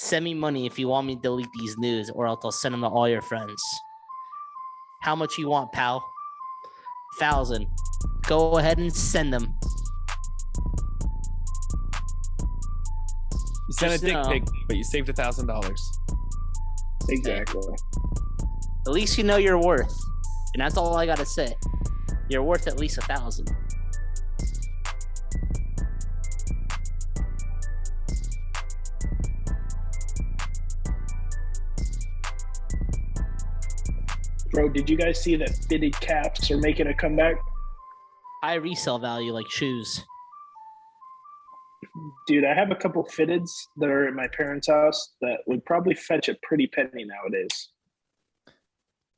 Send me money if you want me to delete these news, or else I'll send them to all your friends. How much you want, pal? 1,000. Go ahead and send them. You sent a dick pic, but you saved $1,000. Exactly. At least you know your worth. And that's all I gotta say. You're worth at least 1,000. Bro, did you guys see that fitted caps are making a comeback? High resale value like shoes. Dude, I have a couple fitteds that are at my parents' house that would probably fetch a pretty penny nowadays.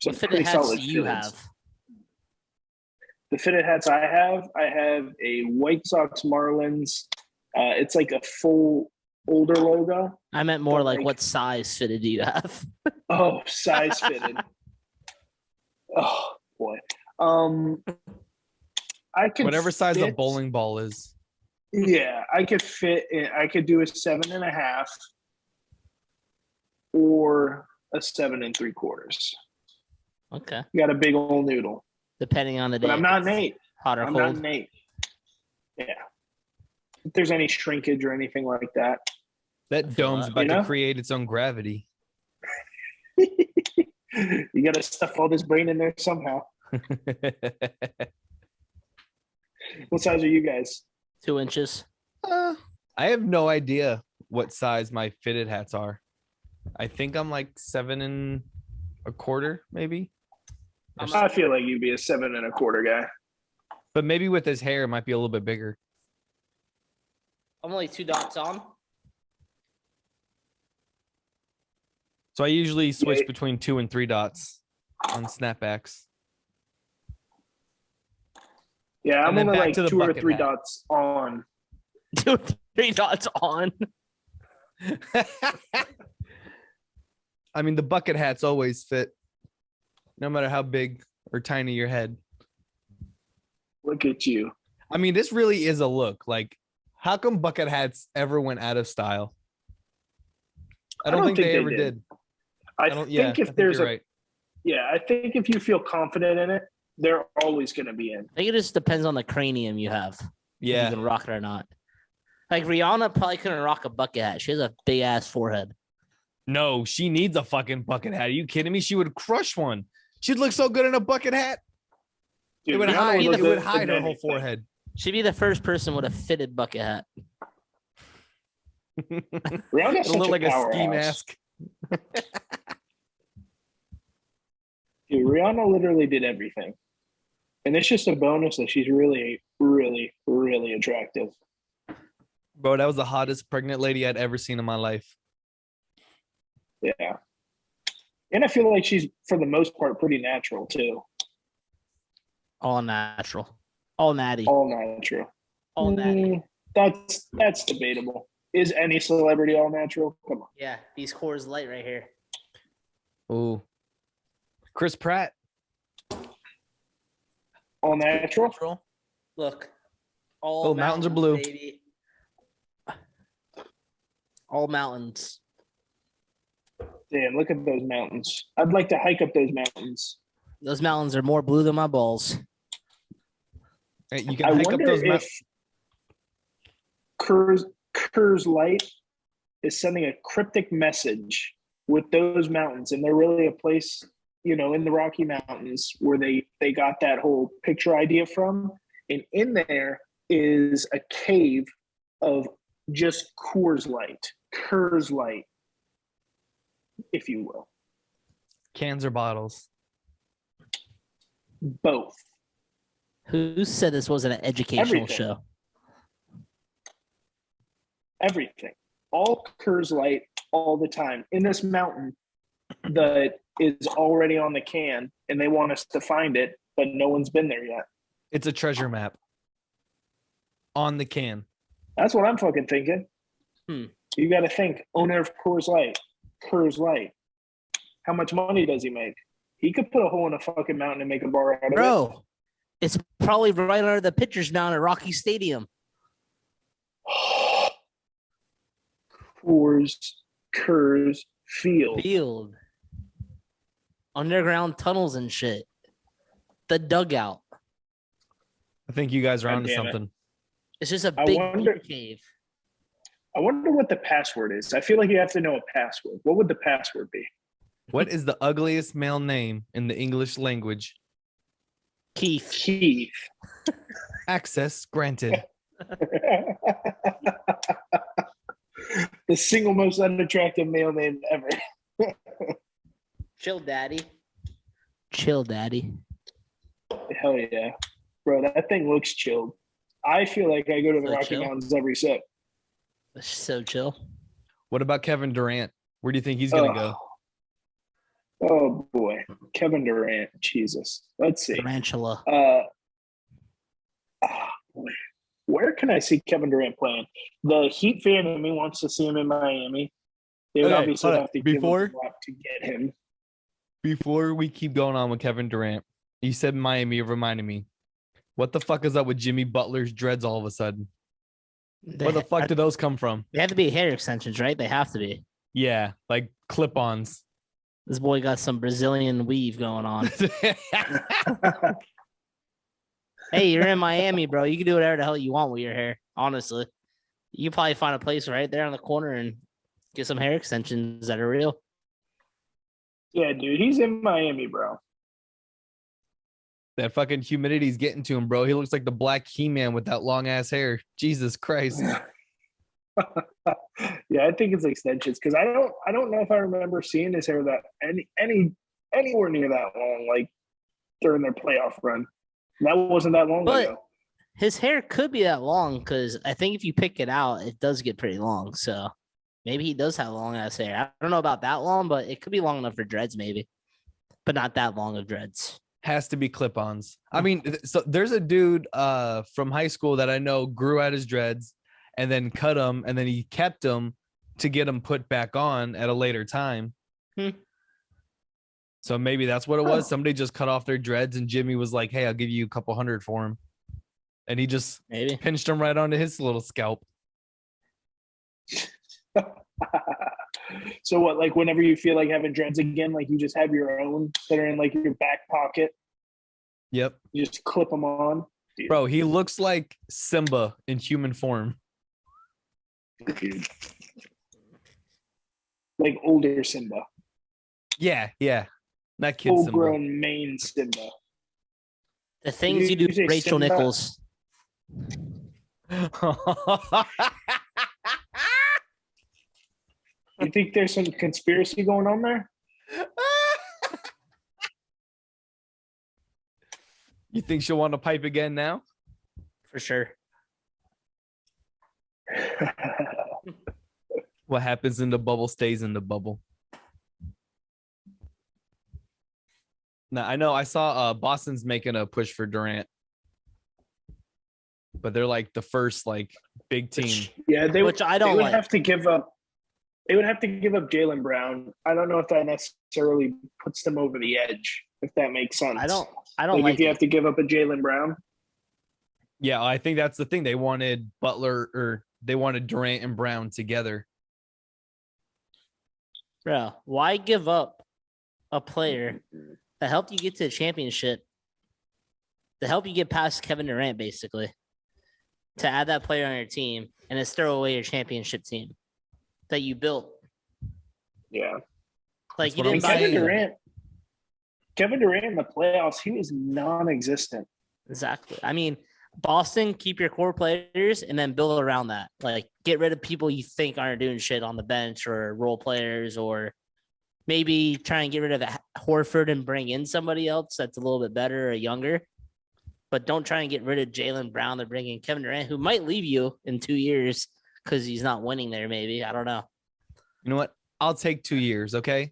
What fitted hats do you have? The fitted hats I have a White Sox Marlins. It's like a full older logo. I meant more like what size fitted do you have? Oh, size fitted. Oh boy. I could whatever size a bowling ball is. Yeah, I could fit in. I could do a 7.5 or a 7 3/4. Okay. You got a big old noodle. Depending on the day. But I'm not Nate. Hot or I'm cold. not Nate. Yeah. If there's any shrinkage or anything like that. That dome's about to create its own gravity. You got to stuff all this brain in there somehow. What size are you guys? 2 inches. I have no idea what size my fitted hats are. I think I'm like 7 1/4, maybe. I feel like you'd be a 7 1/4 guy. But maybe with his hair, it might be a little bit bigger. I'm only 2 dots on. So I usually switch between 2 and 3 dots on snapbacks. Yeah, I'm only like 2 or 3 hat. dots on. 2 or 3 dots on. I mean, the bucket hats always fit, no matter how big or tiny your head. Look at you. I mean, this really is a look. Like, how come bucket hats ever went out of style? I don't think they ever did. I think if there's a, right. Yeah, I think if you feel confident in it, they're always going to be in. I think it just depends on the cranium you have. Yeah. If you can rock it or not. Like Rihanna probably couldn't rock a bucket hat. She has a big ass forehead. No, she needs a fucking bucket hat. Are you kidding me? She would crush one. She'd look so good in a bucket hat. Dude, it would hide her whole forehead. She'd be the first person with a fitted bucket hat. Rihanna's It'll look like a ski mask. Dude, Rihanna literally did everything. And it's just a bonus that she's really, really, really attractive. Bro, that was the hottest pregnant lady I'd ever seen in my life. Yeah. And I feel like she's, for the most part, pretty natural, too. All natural. All natty. All natural. All natty. That's debatable. Is any celebrity all natural? Come on. Yeah, these Coors Lite right here. Ooh. Chris Pratt. All natural? Look. All mountains are blue. Baby. All mountains. Damn, look at those mountains. I'd like to hike up those mountains. Those mountains are more blue than my balls. Hey, you can hike up those mountains. Coors Lite is sending a cryptic message with those mountains, and they're really a place, you know, in the Rocky Mountains where they got that whole picture idea from. And in there is a cave of just Coors Lite, if you will. Cans or bottles? Both. Who said this wasn't an educational show? Everything. All Coors Light all the time. In this mountain that is already on the can, and they want us to find it, but no one's been there yet. It's a treasure map on the can. That's what I'm fucking thinking. You got to think, owner of Coors Light. How much money does he make? He could put a hole in a fucking mountain and make a bar out of it. Bro, it's probably right under the pitcher's mound at Rocky Stadium. Coors Coors Field. Field. Underground tunnels and shit. The dugout. I think you guys are God onto damn it. something. It's just a I big wonder- beer cave. I wonder what the password is. I feel like you have to know a password. What would the password be? What is the ugliest male name in the English language? Keith. Keith. Access granted. The single most unattractive male name ever. Chill, daddy. Chill, daddy. Hell yeah. Bro, that thing looks chilled. I feel like I go to the So Rocky chill. Mountains every sip. That's so chill. What about Kevin Durant? Where do you think he's gonna go? Oh boy. Kevin Durant. Jesus. Let's see. Tarantula. Boy. Where can I see Kevin Durant playing? The Heat fan in me wants to see him in Miami. They would Okay, obviously hold on. have to Before- give him a lot to get him. Before we keep going on with Kevin Durant, you said Miami. It reminded me. What the fuck is up with Jimmy Butler's dreads all of a sudden? Where the fuck do those come from? They have to be hair extensions, right? They have to be. Yeah, like clip-ons. This boy got some Brazilian weave going on. Hey, you're in Miami, bro. You can do whatever the hell you want with your hair. Honestly, you can probably find a place right there on the corner and get some hair extensions that are real. Yeah, dude. He's in Miami, bro. That fucking humidity's getting to him, bro. He looks like the black He-Man with that long ass hair. Jesus Christ. Yeah, I think it's extensions because I don't know if I remember seeing his hair that anywhere near that long, like during their playoff run. That wasn't that long But ago. his hair could be that long because I think if you pick it out, it does get pretty long. So maybe he does have long ass hair. I don't know about that long, but it could be long enough for dreads, maybe, but not that long of dreads. Has to be clip-ons. I mean, so there's a dude from high school that I know grew out his dreads and then cut them, and then he kept them to get them put back on at a later time. So maybe that's what it was. Somebody just cut off their dreads, and Jimmy was like, "Hey, I'll give you a couple $100 for him," and he just Maybe. pinched them right onto his little scalp. So what, like whenever you feel like having dreads again, like you just have your own that are in like your back pocket, Yep, you just clip them on. Dude, bro, he looks like Simba in human form. dude. Like older Simba. Yeah, not kid Full Simba. grown main Simba. The things you do, You say Rachel Simba? Nichols. You think there's some conspiracy going on there? You think she'll want to pipe again now? For sure. What happens in the bubble stays in the bubble. Now, I know I saw Boston's making a push for Durant, but they're like the first like big team. Yeah, Which I don't they would like. have to give up. They would have to give up Jaylen Brown. I don't know if that necessarily puts them over the edge. If that makes sense. I don't Like like if you it. have to give up a Jaylen Brown. Yeah, I think that's the thing. They wanted Butler or they wanted Durant and Brown together. Bro, why give up a player that helped you get to the championship, to help you get past Kevin Durant, basically, to add that player on your team and just throw away your championship team that you built? Yeah. Like That's you what I'm didn't buy saying. Kevin Durant in the playoffs, he was non-existent. Exactly. I mean, Boston, keep your core players and then build around that. Like, get rid of people you think aren't doing shit on the bench or role players, or maybe try and get rid of Horford and bring in somebody else that's a little bit better or younger. But don't try and get rid of Jaylen Brown. They're bringing Kevin Durant, who might leave you in 2 years because he's not winning there, maybe. I don't know. You know what? I'll take 2 years, okay?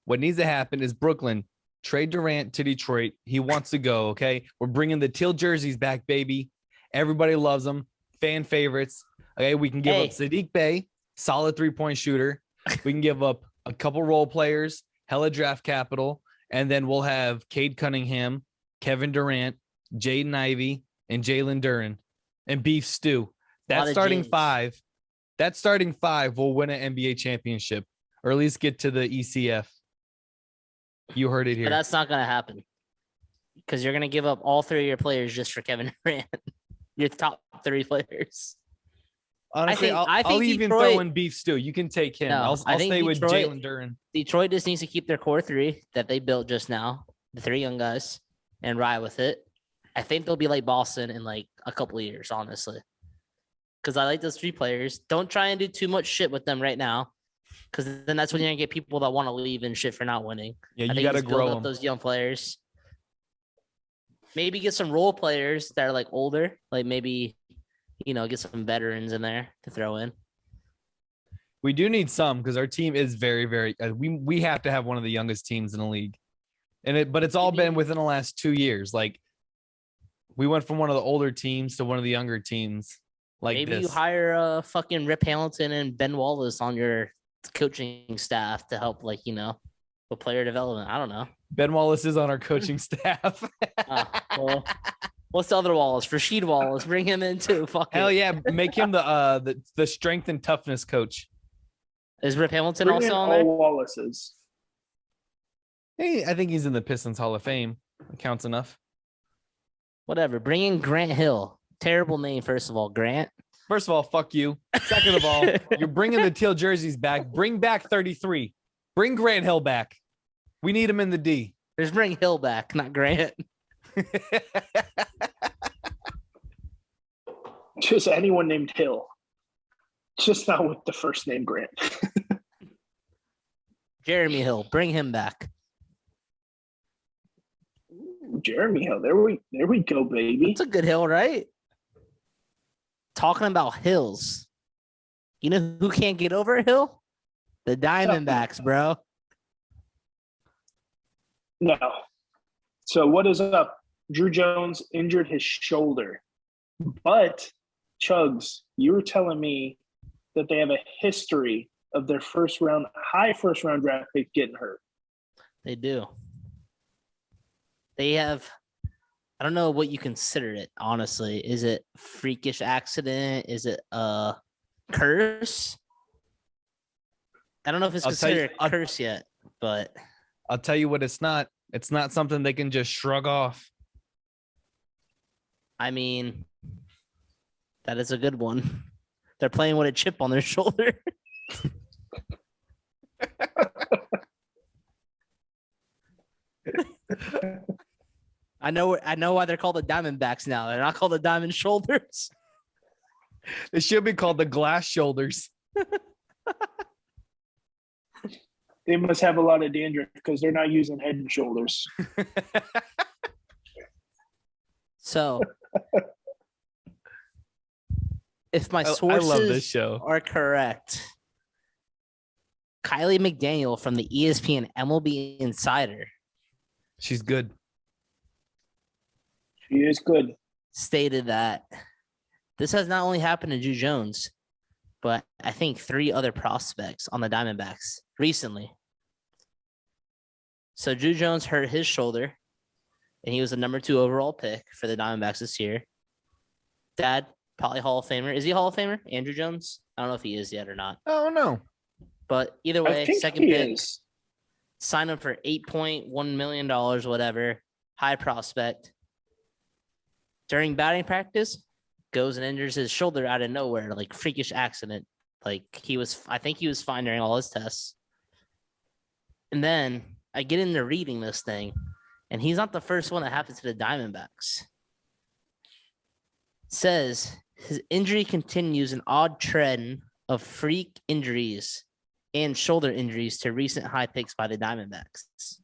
What needs to happen is Brooklyn, trade Durant to Detroit. He wants to go, okay? We're bringing the teal jerseys back, baby. Everybody loves them. Fan favorites. Okay, we can give up Sadiq Bey, solid three-point shooter. We can give up a couple role players, hella draft capital, and then we'll have Cade Cunningham, Kevin Durant, Jaden Ivey, and Jalen Duren, and Beef Stew. That starting James. five will win an NBA championship. or at least get to the ECF. You heard it But here. that's not going to happen because you're going to give up all 3 of your players just for Kevin Durant, your top 3 players. Honestly, I I'll think even Detroit- throw in Beef Stew. You can take him. No, I'll I think stay with Detroit- Jalen Duren. Detroit just needs to keep their core 3 that they built just now, the 3 young guys, and ride with it. I think they'll be like Boston in like a couple of years, honestly. Because I like those 3 players. Don't try and do too much shit with them right now, because then that's when you're gonna get people that want to leave and shit for not winning. Yeah, I you think got to just build grow up them. those young players. Maybe get some role players that are like older, like maybe get some veterans in there to throw in. We do need some because our team is very, very. We have to have one of the youngest teams in the league, but it's all been within the last 2 years. Like we went from one of the older teams to one of the younger teams. Like Maybe this. you hire fucking Rip Hamilton and Ben Wallace on your coaching staff to help, with player development. I don't know. Ben Wallace is on our coaching staff. Well, what's the other Wallace? Rasheed Wallace. Bring him in too. Fuck Hell it. yeah, make him the strength and toughness coach. Is Rip Hamilton Bring in also on all there? Wallaces. Hey, I think he's in the Pistons Hall of Fame. That counts enough. Whatever. Bring in Grant Hill. Terrible name, first of all. Grant. First of all, fuck you. Second of all, you're bringing the teal jerseys back. Bring back 33. Bring Grant Hill back. We need him in the D. Just bring Hill back, not Grant. Just anyone named Hill. Just not with the first name Grant. Jeremy Hill. Bring him back. Jeremy Hill. There we go, baby. It's a good hill, right? Talking about hills. You know who can't get over a hill? The Diamondbacks, bro. No. So what is up? Drew Jones injured his shoulder. But, Chugs, you were telling me that they have a history of their high first round draft pick getting hurt. They do. They have, I don't know what you consider it, honestly. Is it freakish accident? Is it a curse? I don't know if it's considered a curse yet, but I'll tell you what it's not. It's not something they can just shrug off. I mean, that is a good one. They're playing with a chip on their shoulder. I know why they're called the Diamondbacks now. They're not called the Diamond Shoulders. It should be called the glass shoulders. They must have a lot of dandruff because they're not using Head and Shoulders. So, if my I love this sources show. are correct, Kylie McDaniel from the ESPN MLB Insider She's good. She is good. stated that this has not only happened to Drew Jones, but I think 3 other prospects on the Diamondbacks recently. So Drew Jones hurt his shoulder, and he was the number 2 overall pick for the Diamondbacks this year. Dad, probably Hall of Famer. Is he a Hall of Famer? Andrew Jones? I don't know if he is yet or not. Oh no. But either I way, think second he pick, is. sign him for $8.1 million, whatever. High prospect. During batting practice, goes and injures his shoulder out of nowhere, like freakish accident. I think he was fine during all his tests. And then I get into reading this thing, and he's not the first one that happened to the Diamondbacks. It says his injury continues an odd trend of freak injuries and shoulder injuries to recent high picks by the Diamondbacks.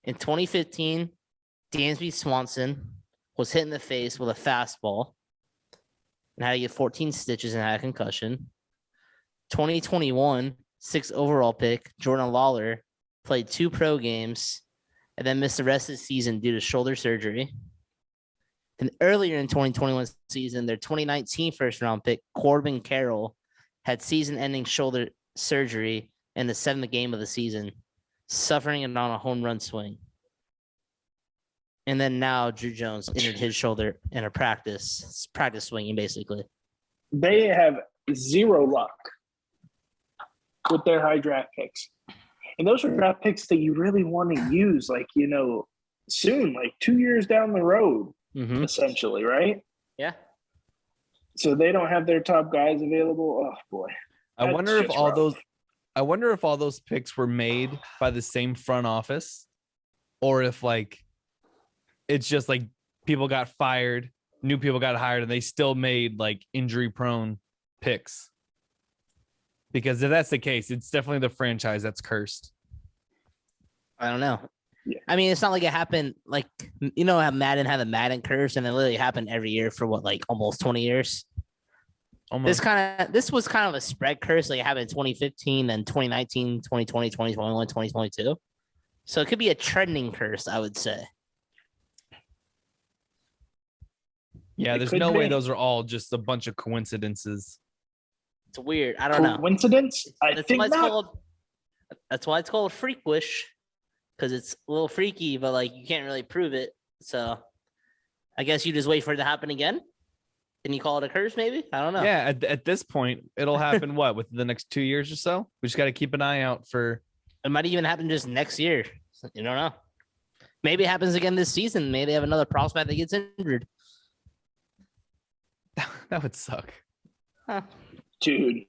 In 2015, Dansby Swanson was hit in the face with a fastball and had to get 14 stitches and had a concussion. 2021, 6th overall pick, Jordan Lawler played 2 pro games and then missed the rest of the season due to shoulder surgery. And earlier in 2021 season, their 2019 first round pick, Corbin Carroll, had season-ending shoulder surgery in the 7th game of the season, suffering it on a home run swing. And then now Drew Jones injured his shoulder in a practice swinging, basically. They have zero luck. with their high draft picks. And those are draft picks that you really want to use, like, soon, like 2 years down the road, essentially, right? Yeah. So they don't have their top guys available. Oh boy. I wonder if all those picks were made by the same front office, or if like it's just like people got fired, new people got hired, and they still made like injury prone picks. Because if that's the case, it's definitely the franchise that's cursed. I don't know. Yeah. I mean, it's not like it happened like how Madden had the Madden curse, and it literally happened every year for like almost 20 years. Almost. This was kind of a spread curse. Like it happened in 2015, then 2019, 2020, 2021, 2022. So it could be a trending curse, I would say. Yeah, there's no way those are all just a bunch of coincidences. It's weird. I don't know. Coincidence? I think not. That's why it's called freak wish, because it's a little freaky, but like you can't really prove it. So I guess you just wait for it to happen again. Can you call it a curse? Maybe, I don't know. Yeah, at this point, it'll happen. What, within the next 2 years or so? We just got to keep an eye out for. It might even happen just next year. You don't know. Maybe it happens again this season. Maybe they have another prospect that gets injured. That would suck. Huh. Dude,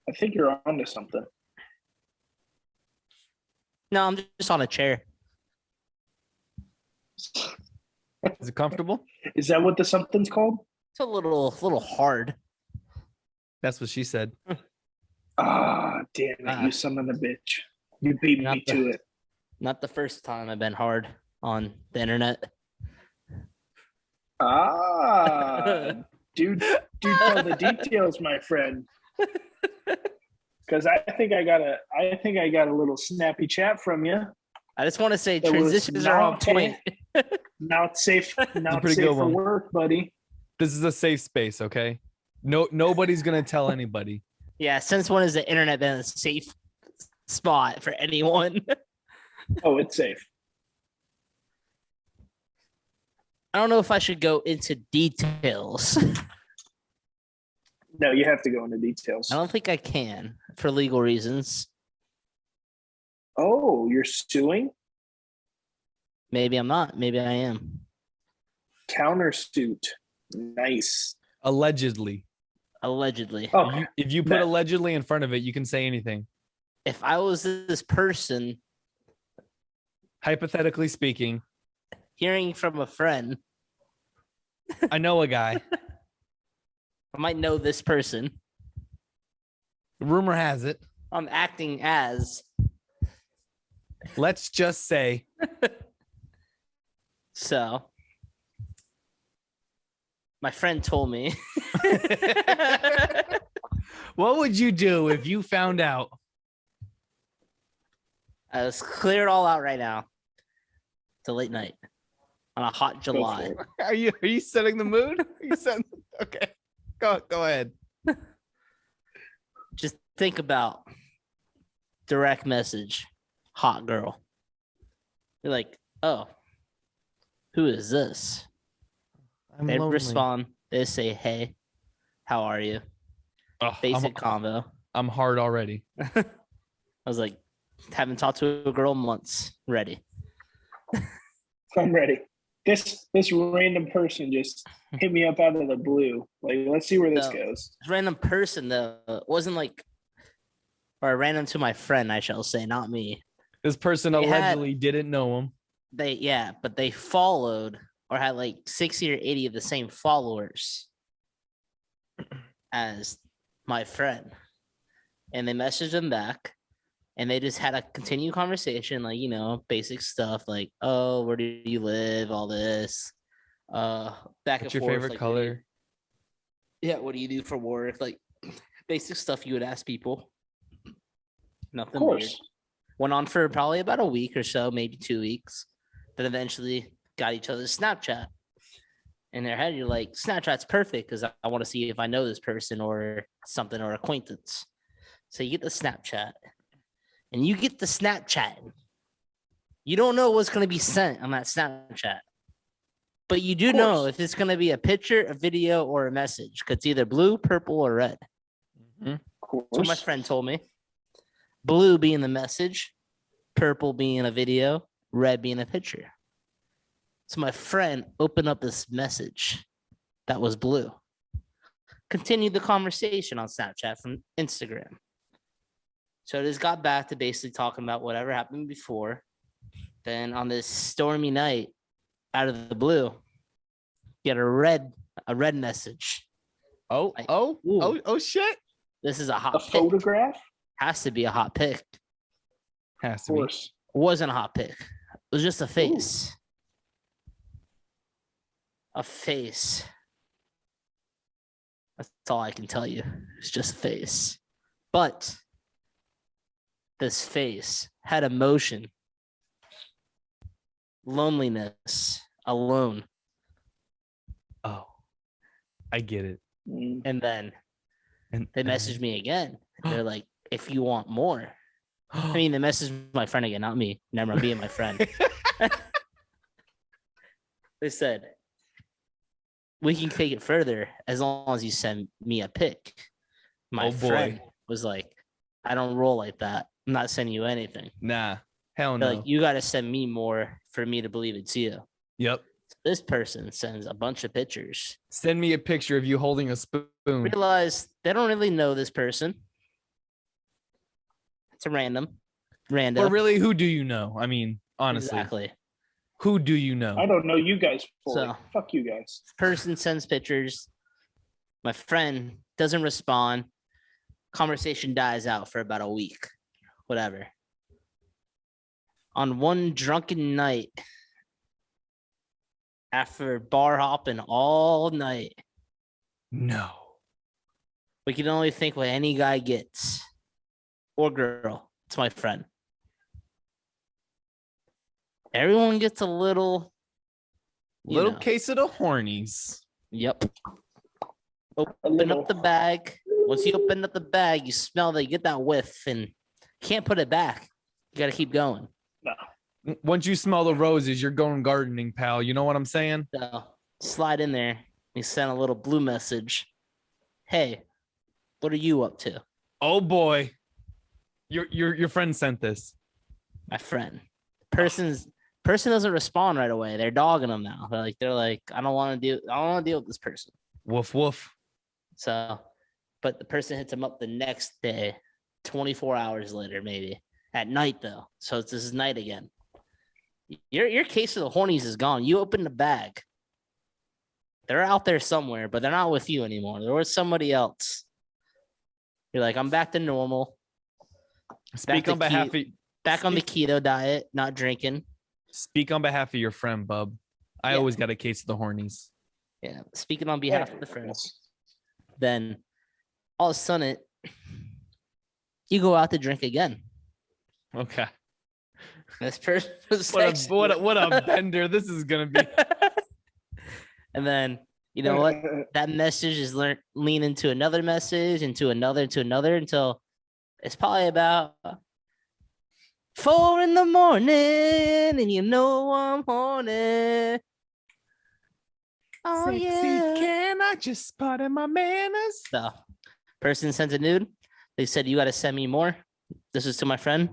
I think you're onto something. No, I'm just on a chair. Is it comfortable? Is that what the something's called? It's a little hard. That's what she said. Ah, damn it, you son of a bitch. You beat me to it. Not the first time I've been hard on the internet. Ah, dude, tell the details, my friend. Because I think I got a little snappy chat from you. I just want to say transitions are on point. Now it's safe. Now it's safe for work, buddy. This is a safe space, okay? Nobody's gonna tell anybody. Yeah, since when has the internet been a safe spot for anyone? Oh, it's safe. I don't know if I should go into details. No, you have to go into details. I don't think I can for legal reasons. Oh, you're suing? Maybe I'm not. Maybe I am. Countersuit. Nice. Allegedly. Oh, If you put allegedly in front of it, you can say anything. If I was this person, hypothetically speaking, hearing from a friend, I know a guy. I might know this person. Rumor has it. I'm acting as. Let's just say. So. My friend told me. What would you do if you found out? Let's clear it all out right now. It's a late night on a hot July. Are you setting the mood? Okay. Go ahead. Just think about direct message, hot girl. You're like, oh, who is this? They respond. They say, hey, how are you? Oh, Basic convo. I'm hard already. I was like, haven't talked to a girl in months. Ready. I'm ready. This random person just hit me up out of the blue. Like, let's see where this goes. This random person, though, wasn't like, or random to my friend, I shall say, not me. This person allegedly didn't know him. But they followed or had like 60 or 80 of the same followers as my friend. And they messaged them back. And they just had a continued conversation, like, basic stuff, like, oh, where do you live? All this. Back What's and your forth. favorite like, color? What do you do for work? Like, basic stuff you would ask people. Nothing Of course. weird. Went on for probably about a week or so, maybe 2 weeks. Then eventually got each other's Snapchat. In their head, you're like, Snapchat's perfect because I want to see if I know this person or something or acquaintance. So you get the Snapchat. And you get the Snapchat. You don't know what's going to be sent on that Snapchat. But you do know if it's going to be a picture, a video, or a message. Because it's either blue, purple, or red. Mm-hmm. That's what my friend told me. Blue being the message, purple being a video, red being a picture. So my friend opened up this message that was blue. Continued the conversation on Snapchat from Instagram. So it just got back to basically talking about whatever happened before. Then on this stormy night, out of the blue, get a red Oh, message. Like, shit. This is a A hot pick. photograph? Has to be a hot pick. Has Of to be. course. It wasn't a hot pick. It was just a face. A face. That's all I can tell you. It's just a face. But this face had emotion, loneliness, alone. Oh, I get it. Mm. And then And they messaged me again. They're like, if you want more. I mean, they messaged my friend again, not me. Never mind, being my friend. They said, we can take it further as long as you send me a pic. My friend was like, I don't roll like that. I'm not sending you anything. Nah, hell They're no. like, you got to send me more for me to believe it's you. Yep. This person sends a bunch of pictures. Send me a picture of you holding a spoon. Realize they don't really know this person. It's a random. But really, who do you know? I mean, honestly, Exactly. who do you know? I don't know you guys fully. So- Fuck you guys. Person sends pictures. My friend doesn't respond. Conversation dies out for about a week. Whatever. On one drunken night, after bar hopping all night, No. we can only think what any guy gets or girl. It's my friend. Everyone gets a little Little case of the hornies. Yep. A Open little. up the bag. Once you open up the bag, you smell that, you get that whiff, and can't put it back. You got to keep going. No. Once you smell the roses, you're going gardening, pal. You know what I'm saying? So slide in there. You send a little blue message. Hey, what are you up to? Oh boy. Your friend sent this. My friend. Person doesn't respond right away. They're dogging them now. They're like, I don't want to deal with this person. Woof woof. So, but the person hits him up the next day, 24 hours later, maybe at night though. So this is night again. Your case of the hornies is gone. You open the bag. They're out there somewhere, but they're not with you anymore. They're with somebody else. You're like, I'm back to normal. Speak on behalf of Back on the keto diet, not drinking. Speak on behalf of your friend, bub. I Yeah. always got a case of the hornies. Yeah, speaking on behalf of the friends. Then all of a sudden, you go out to drink again. Okay. This person was What a bender this is gonna be. And then you know what? That message is leaning to another message, into another, until it's probably about 4 a.m, and you know I'm horny. Oh Sexy, yeah. can I just spot in my manners? So, person sends a nude. They said, you got to send me more. This is to my friend.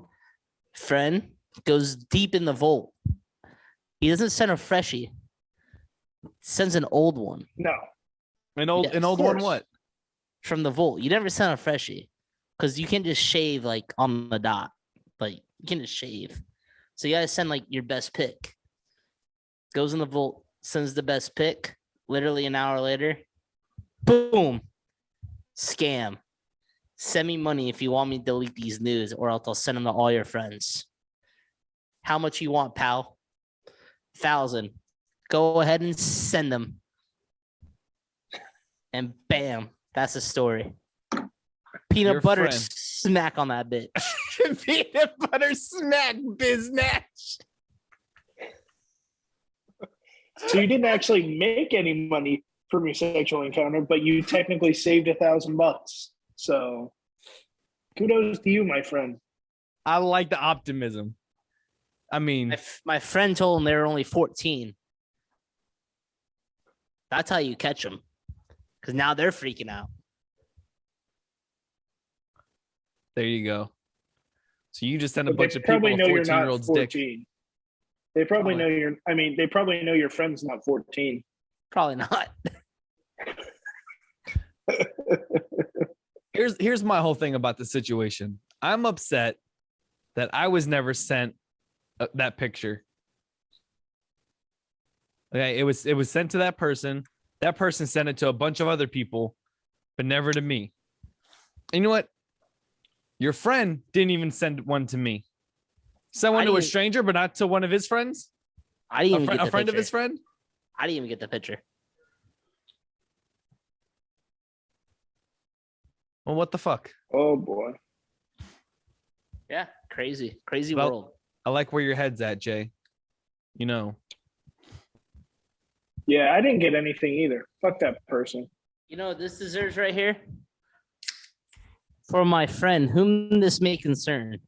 Friend goes deep in the vault. He doesn't send a freshie. Sends an old one No. An old Yes, one course. what? from the vault. You never send a freshie because you can't just shave like on the dot. Like you can just shave. So you got to send like your best pick. Goes in the vault, sends the best pick. Literally an hour later, boom, scam. Send me money if you want me to delete these nudes, or else I'll send them to all your friends. How much you want, pal? 1,000. Go ahead and send them. And bam, that's the story. Peanut Your butter friend. smack on that bitch. Peanut butter smack biznatch. So you didn't actually make any money from your sexual encounter, but you technically saved $1,000. So kudos to you, my friend. I like the optimism. I mean, My friend told them they were only 14. That's how you catch them. Because now they're freaking out. there you go. So you just send a But bunch they of people probably a know you're 14-year-old's not dick. 14. They probably know you're. I mean, they probably know your friend's not 14. Probably not. Here's my whole thing about the situation. I'm upset that I was never sent that picture. Okay, it was sent to that person. That person sent it to a bunch of other people, but never to me. And you know what? Your friend didn't even send one to me. Sent one to a stranger, but not to one of his friends. I didn't even get the a friend picture. of his friend. I didn't even get the picture. Well, what the fuck? Oh boy. Yeah, crazy Well, world. I like where your head's at, Jay. You know. Yeah, I didn't get anything either. Fuck that person. You know what this deserves right here? For my friend, whom this may concern.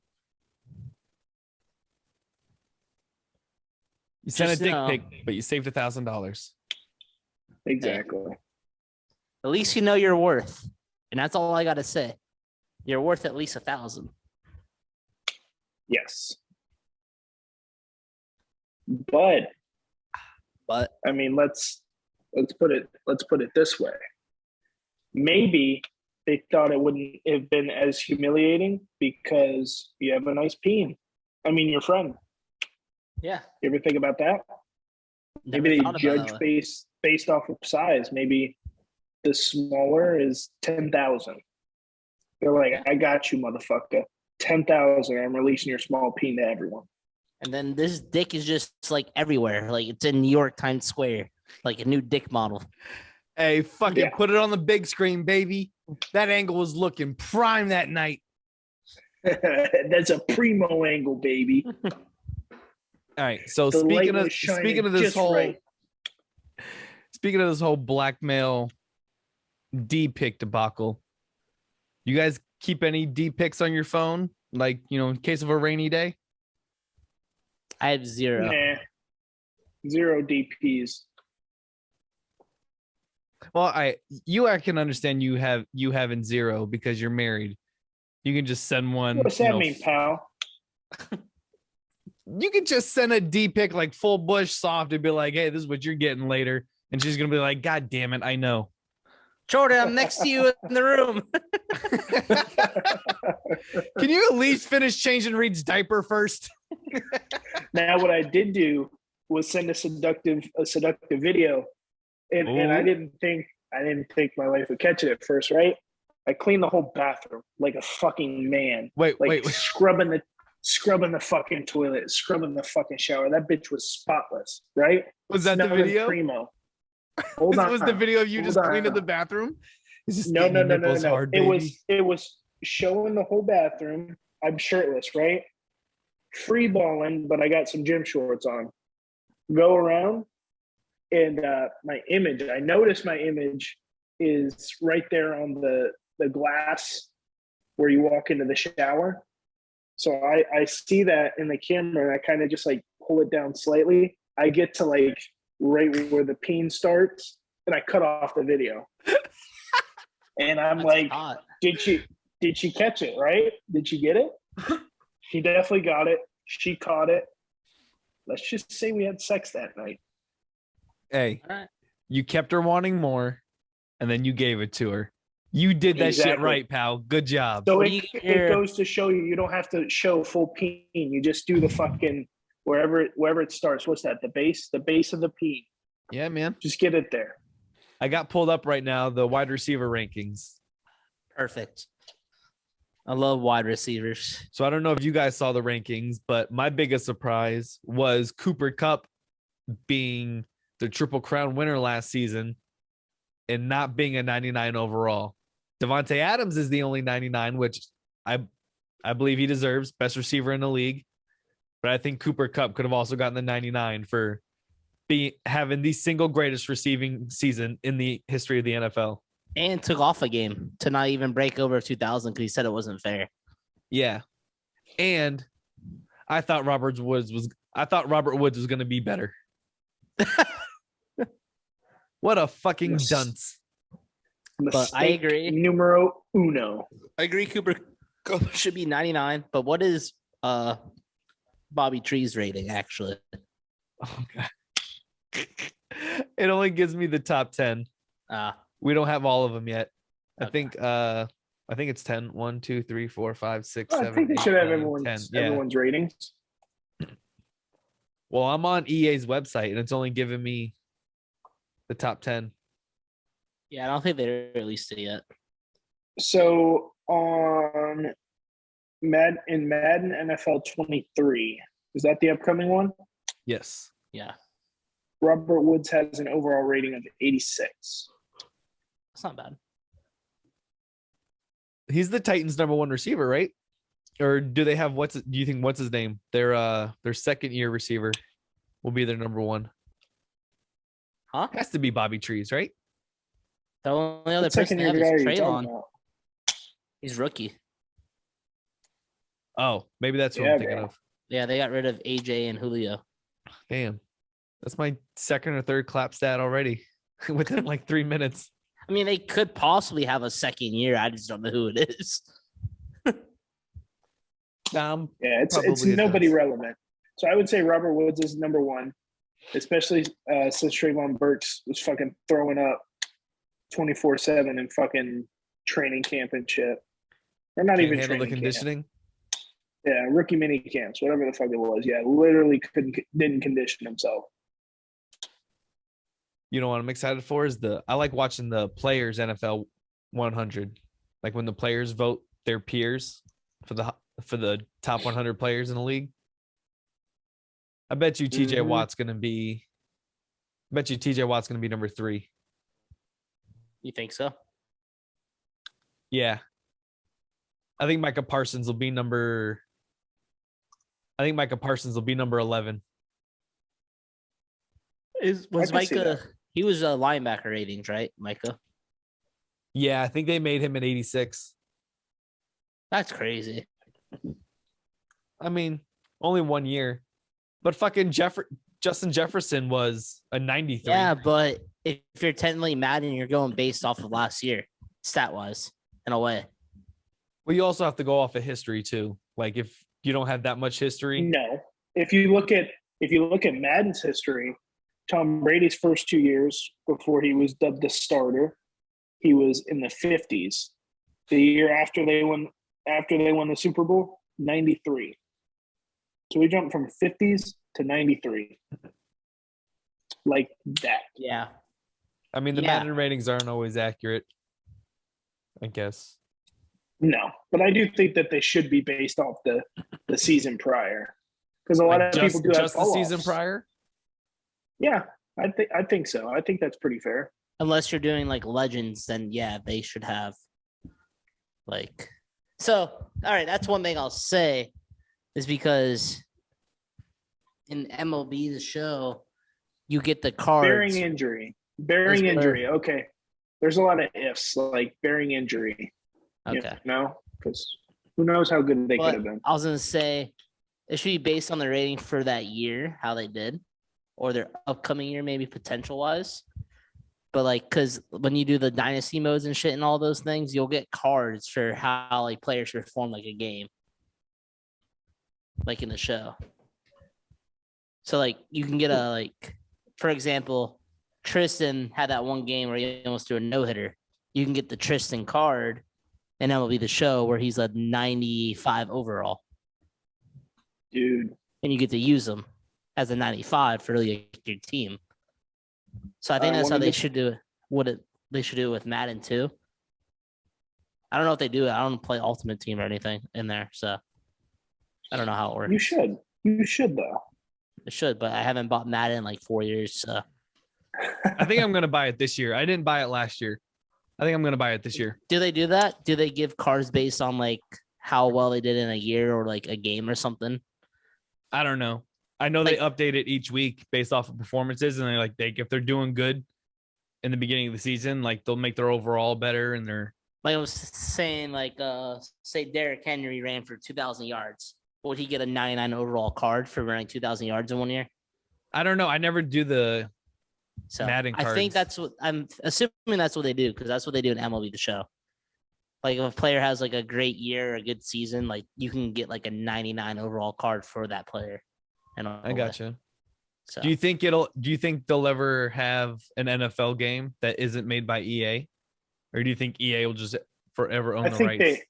You sent Just a dick know. pic, but you saved $1,000. Exactly. At least you know your worth. And that's all I gotta say. You're worth at least 1,000. Yes. But I mean, let's put it this way. Maybe they thought it wouldn't have been as humiliating because you have a nice peen. I mean, your friend. Yeah. You ever think about that? Never Maybe they thought about judge that. based off of size. Maybe the smaller is 10,000. They're like, I got you, motherfucker. 10,000. I'm releasing your small peen to everyone. And then this dick is just like everywhere. Like it's in New York Times Square, like a new dick model. Hey, fucking Yeah. put it on the big screen, baby. That angle was looking prime that night. That's a primo angle, baby. All right. So The speaking light of was shining speaking of this just whole right. speaking of this whole blackmail D pic debacle, you guys keep any D pics on your phone? Like, you know, in case of a rainy day? I have zero. Nah. Zero DPs. Well, I can understand you having zero because you're married. You can just send one. What's that mean, pal? You can just send a D pic like full bush soft and be like, hey, this is what you're getting later. And she's gonna be like, God damn it, I know. Jordan, I'm next to you in the room. Can you at least finish changing Reed's diaper first? Now, what I did do was send a seductive video, and I didn't think my wife would catch it at first, right? I cleaned the whole bathroom like a fucking man. Wait. Scrubbing the fucking toilet, scrubbing the fucking shower. That bitch was spotless, right? Was that the Smelling video? Primo. This was the video of you just cleaning the bathroom? No. It was showing the whole bathroom. I'm shirtless, right? Free balling, but I got some gym shorts on. Go around, and I noticed my image is right there on the glass where you walk into the shower. So I see that in the camera, and I kind of just like pull it down slightly. I get to like right where the peen starts, and I cut off the video. And I'm That's like, hot. did she catch it, right? Did she get it? She definitely got it. She caught it. Let's just say we had sex that night. Hey, All right. you kept her wanting more, and then you gave it to her. You did that shit Exactly. right, pal. Good job. So What do it you hear? goes to show you don't have to show full peen. You just do the fucking wherever it starts. What's that? The base of the peen. Yeah, man. Just get it there. I got pulled up right now, the wide receiver rankings. Perfect. I love wide receivers. So I don't know if you guys saw the rankings, but my biggest surprise was Cooper Kupp being the Triple Crown winner last season and not being a 99 overall. Devontae Adams is the only 99, which I believe he deserves, best receiver in the league. But I think Cooper Kupp could have also gotten the 99 for having the single greatest receiving season in the history of the NFL. And took off a game to not even break over 2,000 because he said it wasn't fair. Yeah. And I thought Robert Woods was going to be better. What a fucking dunce. But I agree. Numero uno. I agree Cooper Kupp should be 99, but what is Bobby Tree's rating, actually. Oh, God. It only gives me the top 10. We don't have all of them yet. Okay. I think it's 10. 1, 2, 3, 4, 5, 6, I 7, think they 8, should have 9, 10. Yeah. everyone's ratings. Well, I'm on EA's website and it's only giving me the top 10. Yeah, I don't think they released it yet. So on Madden NFL 23, is that the upcoming one? Yes. Yeah, Robert Woods has an overall rating of 86. it's not bad. He's the Titans' #1 receiver, right? Or do they have do you think what's his name? Their second year receiver will be their #1. Huh? Has to be Bobby Trees, right? The only other What person they second-year have guy is are you talking Traylon. about? He's rookie. Oh, maybe that's what Yeah, I'm thinking bro. of. Yeah, they got rid of AJ and Julio. Damn. That's my second or third clap stat already within like 3 minutes. I mean, they could possibly have a second year. I just don't know who it is. Yeah, it's Probably it nobody does. relevant. So I would say Robert Woods is #1, especially since Trayvon Burks was fucking throwing up 24/7 in fucking training camp and shit. Or not Can't even handle the training camp. conditioning. Yeah, rookie mini camps, whatever the fuck it was. Yeah, literally didn't condition himself. You know what I'm excited for is I like watching the players NFL 100. Like when the players vote their peers for the top 100 players in the league. I bet you TJ Watt's going to be #3. You think so? Yeah. I think Micah Parsons will be number 11. Was I can see Micah? that. He was linebacker ratings, right, Micah? Yeah, I think they made him at 86. That's crazy. I mean, only 1 year. But fucking Justin Jefferson was a 93. Yeah, but if you're technically Madden, you're going based off of last year, stat wise, in a way. Well, you also have to go off of history too. Like if you don't have that much history. No. If you look at Madden's history, Tom Brady's first 2 years before he was dubbed the starter, he was in the 50s. The year after they won the Super Bowl, 93. So we jumped from 50s to 93. Like that. Yeah. I mean, the Yeah. Madden ratings aren't always accurate, I guess. No, but I do think that they should be based off the season prior, because a lot of people do have just the season fall-offs. prior. Yeah, I think so. I think that's pretty fair. Unless you're doing like legends, then yeah, they should have like. So, all right, that's one thing I'll say is because in MLB the show, you get the cards. Bearing injury. Okay, there's a lot of ifs, like bearing injury. Okay. No, because who knows how good they could have been. I was gonna say it should be based on the rating for that year, how they did, or their upcoming year, maybe potential wise. But like, because when you do the dynasty modes and shit and all those things, you'll get cards for how like players perform like a game, like in the show. So like you can get a like, for example, Tristan had that one game where he almost threw a no hitter. You can get the Tristan card, and that will be the show where he's a 95 overall, Dude. and you get to use him as a 95 for your team. So I think that's how they should do it. They should do it with Madden too. I don't know if they do it. I don't play Ultimate Team or anything in there, so I don't know how it works. You should though. It should, but I haven't bought Madden in like 4 years. So I think I'm gonna buy it this year. I didn't buy it last year. I think I'm gonna buy it this year. do they do that? Do they give cards based on like how well they did in a year or like a game or something? I don't know. I know they update it each week based off of performances, and if they're doing good in the beginning of the season, like they'll make their overall better and their. Like I was saying, like say Derrick Henry ran for 2,000 yards. Would he get a 99 overall card for running 2,000 yards in 1 year? I don't know. I never do the So Madden cards. I think that's what I'm assuming that's what they do because that's what they do in MLB the show. Like if a player has like a great year or a good season, like you can get like a 99 overall card for that player. And I gotcha. So Do you think they'll ever have an NFL game that isn't made by EA? Or do you think EA will just forever own I the think rights?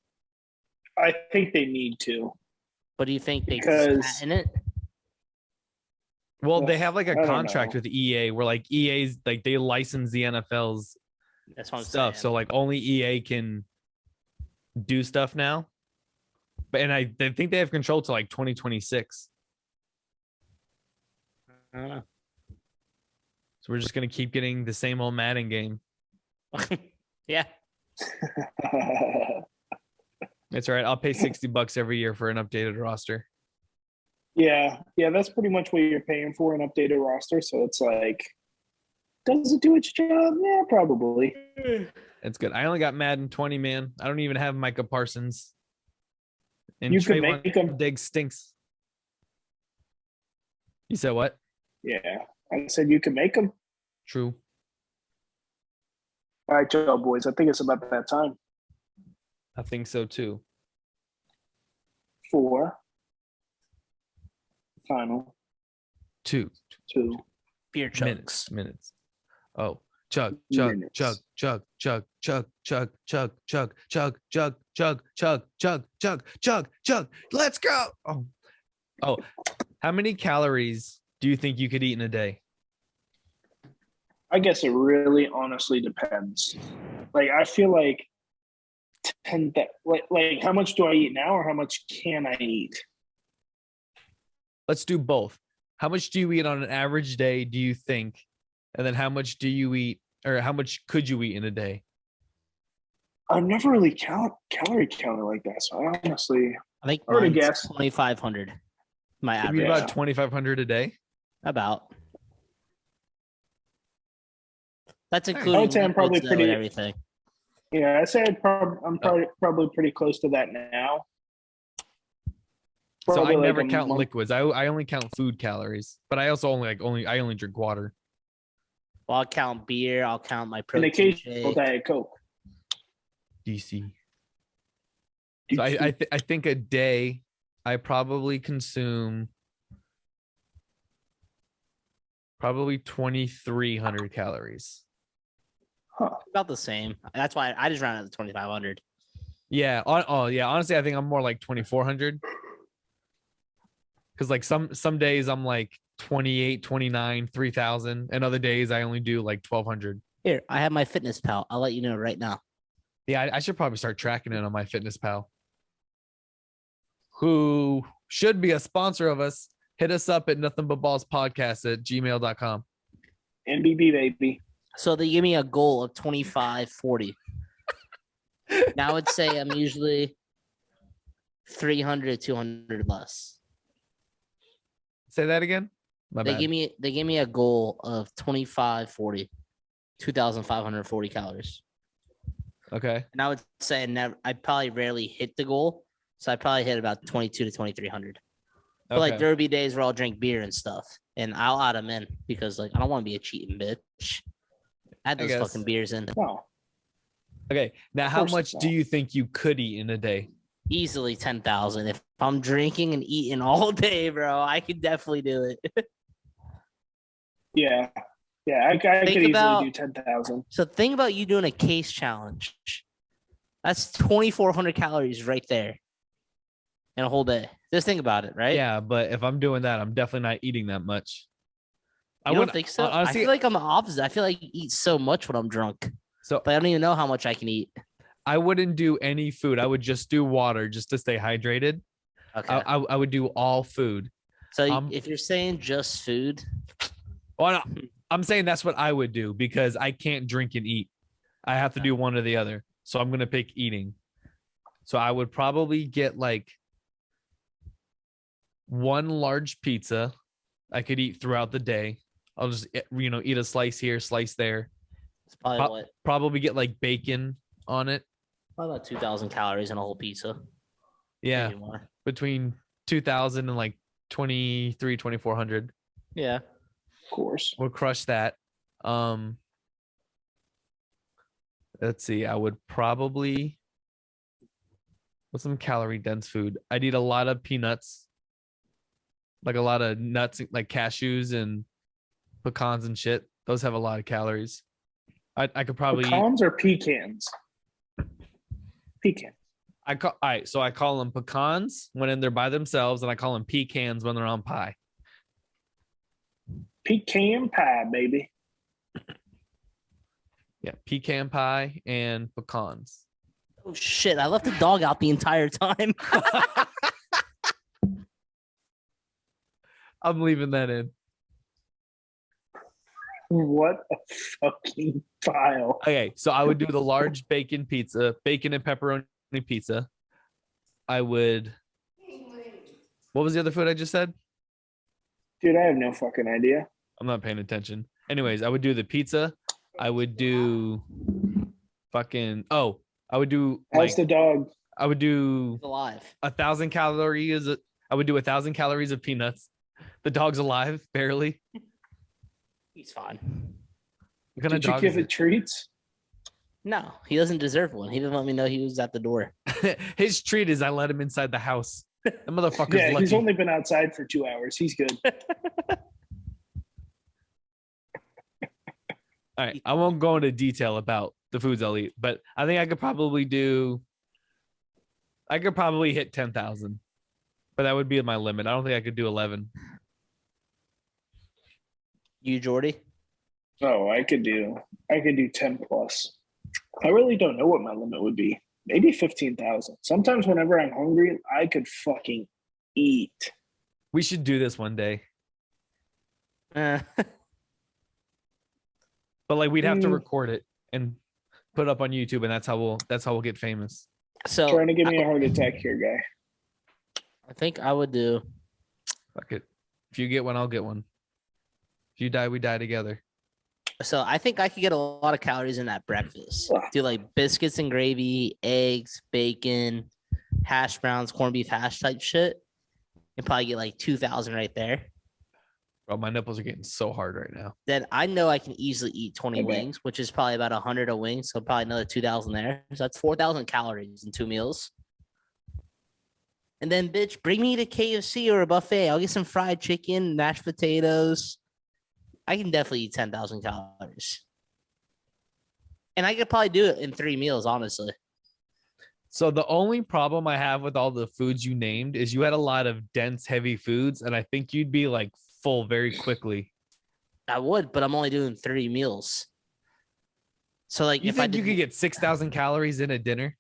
I think they need to. but do you think they just Because- patent it? Well, they have like a I don't contract know. with EA where like EA's like they license the NFL's That's what I'm stuff. saying. So like only EA can do stuff now. But and they think they have control to like 2026. I don't know. So we're just gonna keep getting the same old Madden game. Yeah. It's all right. I'll pay $60 every year for an updated roster. yeah, that's pretty much what you're paying for, an updated roster. So it's like, does it do its job? Yeah, probably. It's good. I only got Madden 20, man. I don't even have Micah Parsons. And You can Trayvon make 'em. Diggs stinks. You said what? Yeah, I said you can make them. True. All right, Joe boys. I think it's about that time I think so too. for final Two two. Beer chugs. minutes. Oh, chug, chug, Minutes. chug, chug, chug, chug, chug, chug, chug, chug, chug, chug, chug, chug, chug, chug, chug. Let's go. Oh, how many calories do you think you could eat in a day? I guess it really honestly depends. Like I feel like 10 like how much do I eat now or how much can I eat? Let's do both. How much do you eat on an average day, do you think? And then how much do you eat, or how much could you eat in a day? I've never really calorie counted like that. So I honestly, I think I already mine's guessed. 2,500. My Maybe average. Yeah. about 2,500 a day. About. That's right. including I would say I'm probably liquids, though, and pretty- everything. yeah, I say I'm probably pretty close to that now. So I Probably like never a count month. liquids. I only count food calories, but I also only drink water. Well, I'll count beer. I'll count my An protein occasional shake. Diet Coke. DC. So I think a day I probably consume probably 2,300 calories. About the same. That's why I just rounded to 2,500. Yeah. Yeah. Honestly, I think I'm more like 2,400. Because like some days I'm like 28, 29, 3,000, and other days I only do like 1,200. Here, I have my fitness pal. I'll let you know right now. Yeah, I should probably start tracking it on my Fitness Pal, who should be a sponsor of us. Hit us up at nothingbutballspodcast@gmail.com. NBB baby. So they give me a goal of 2540. Now I would say I'm usually 300, 200 less. Say that again. My They bad. give me a goal of 2540, 2,540 calories. Okay. And I would say I probably rarely hit the goal. So I probably hit about 22 to 2,300. But like Okay. there would be days where I'll drink beer and stuff, and I'll add them in because like I don't want to be a cheating bitch. Add I those guess. fucking beers in. Oh, Okay. Now, Of how course much it's do not. you think you could eat in a day? Easily 10,000. If I'm drinking and eating all day, bro, I could definitely do it. yeah. Yeah, I could easily about- do 10,000. So think about you doing a case challenge. That's 2,400 calories right there in a whole day. Just think about it, right? Yeah, but if I'm doing that, I'm definitely not eating that much. You don't think so? Honestly, I feel like I'm the opposite. I feel like you eat so much when I'm drunk, so but I don't even know how much I can eat. I wouldn't do any food. I would just do water just to stay hydrated. Okay. I would do all food. So um, if you're saying just food, Well, no, I'm saying that's what I would do because I can't drink and eat. I have to do one or the other. So I'm going to pick eating. So I would probably get like one large pizza I could eat throughout the day. I'll just, eat a slice here, slice there. it's probably Probably get like bacon on it. probably about 2,000 calories in a whole pizza. Yeah. Maybe more. Between 2,000 and like 2,400. Yeah. Of course. We'll crush that. Let's see. I would probably What's some calorie dense food? I'd eat a lot of peanuts, like a lot of nuts, like cashews and pecans and shit. Those have a lot of calories. I could probably eat. Pecans or pecans? Pecan. All right, so I call them pecans when they're by themselves, and I call them pecans when they're on pie. Pecan pie, baby. Yeah, pecan pie and pecans. Oh shit! I left the dog out the entire time. I'm leaving that in. What a fucking file. Okay, so I would do the large bacon pizza, bacon and pepperoni pizza. I would. What was the other food I just said? Dude, I have no fucking idea. I'm not paying attention. Anyways, I would do the pizza. I would do fucking. Oh, I would do. How's the dog? I would do He's alive. 1,000 calories. I would do 1,000 calories of peanuts. The dog's alive, barely. He's fine. What kind of Did you dog give is it treats? No, he doesn't deserve one. He didn't let me know he was at the door. it? His treat is I let him inside the house. That motherfucker's Yeah, lucky. he's only been outside for 2 hours. He's good. All right, I won't go into detail about the foods I'll eat, but I think I could probably hit 10,000, but that would be my limit. I don't think I could do 11. You, Jordy? Oh, I could do 10 plus. I really don't know what my limit would be. Maybe 15,000. Sometimes whenever I'm hungry, I could fucking eat. We should do this one day, Uh, but like we'd have to record it and put it up on YouTube, and that's how we'll get famous. so Trying to give me a heart attack here, guy. I think I would do. Fuck it. If you get one, I'll get one. If you die, we die together. So I think I could get a lot of calories in that breakfast. Do like biscuits and gravy, eggs, bacon, hash browns, corned beef hash type shit. And probably get like 2,000 right there. Bro, my nipples are getting so hard right now. Then I know I can easily eat 20 Okay. wings, which is probably about 100 a wing. So probably another 2,000 there. So that's 4,000 calories in 2 meals. And then, bitch, bring me to KFC or a buffet. I'll get some fried chicken, mashed potatoes. I can definitely eat 10,000 calories. And I could probably do it in 3 meals, honestly. So the only problem I have with all the foods you named is you had a lot of dense, heavy foods, and I think you'd be like full very quickly. I would, but I'm only doing 3 meals. So, like, You if I think did, you could get 6,000 calories in a dinner?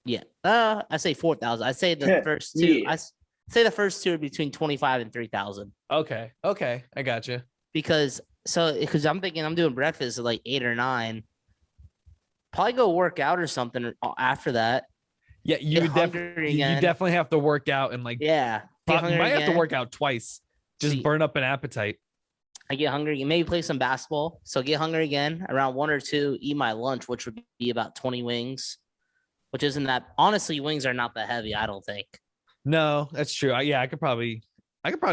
yeah, I say 4,000. I say the Yeah, first two. yeah. Say the first two are between 25 and 3,000. Okay, I got you. Because I'm thinking I'm doing breakfast at like 8 or 9. Probably go work out or something after that. Yeah, you Get would hungry you again. definitely have to work out and like Yeah. you Get hungry might have to again. work out twice. Just See. burn up an appetite. I get hungry. Maybe play some basketball. So get hungry again around 1 or 2. Eat my lunch, which would be about 20 wings, which isn't that. Honestly, wings are not that heavy. I don't think. No, that's true. I could probably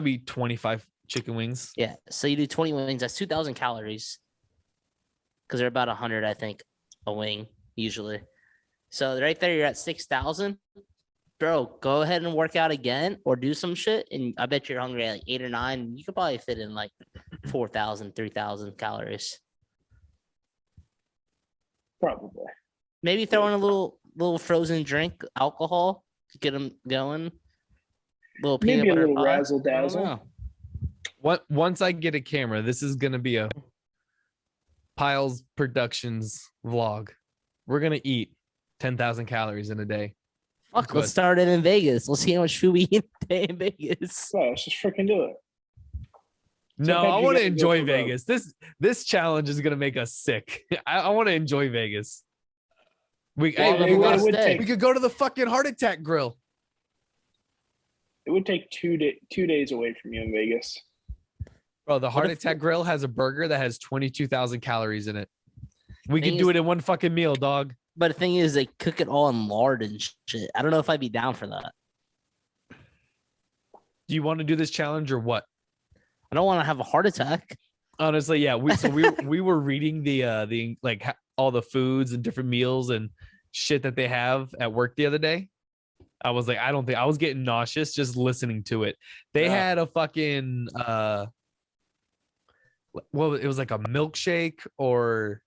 eat 25 chicken wings. Yeah. So you do 20 wings. That's 2,000 calories. Because they're about 100, I think, a wing usually. So right there, you're at 6,000. Bro, go ahead and work out again or do some shit. And I bet you're hungry at like 8 or 9. You could probably fit in like 4,000, 3,000 calories. Probably. Maybe throw in a little frozen drink, alcohol to get them going. Little peanut Maybe a butter little pie. razzle I don't dazzle. know. Once I get a camera, this is gonna be a Piles Productions vlog. We're gonna eat 10,000 calories in a day. Fuck, Good. let's start it in Vegas. Let's see how much food we eat a day in Vegas. So let's just freaking do it. No, Sometimes I you want to gotta go enjoy for broke. Vegas. This challenge is gonna make us sick. I want to enjoy Vegas. We Well, hey, it we, would- could go, stay. we could go to the fucking Heart Attack Grill. It would take 2 days away from you in Vegas. Bro, the Heart if- Attack Grill has a burger that has 22,000 calories in it. We Thing could do is- it in one fucking meal, dog. But the thing is, they cook it all in lard and shit. I don't know if I'd be down for that. Do you want to do this challenge or what? I don't want to have a heart attack. Honestly, yeah. We were reading the like all the foods and different meals, and shit that they have at work the other day. I was like, I don't think I was getting nauseous just listening to it. They had a fucking well, it was like a milkshake or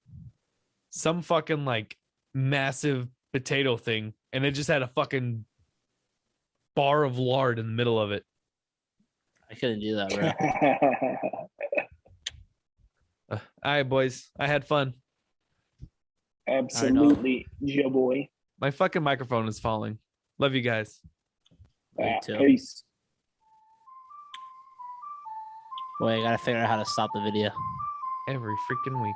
some fucking like massive potato thing, and it just had a fucking bar of lard in the middle of it. I couldn't do that, bro. All right, boys, I had fun. Absolutely, Joe boy. My fucking microphone is falling. Love you guys. Me too. Peace. Wait, I gotta figure out how to stop the video. Every freaking week.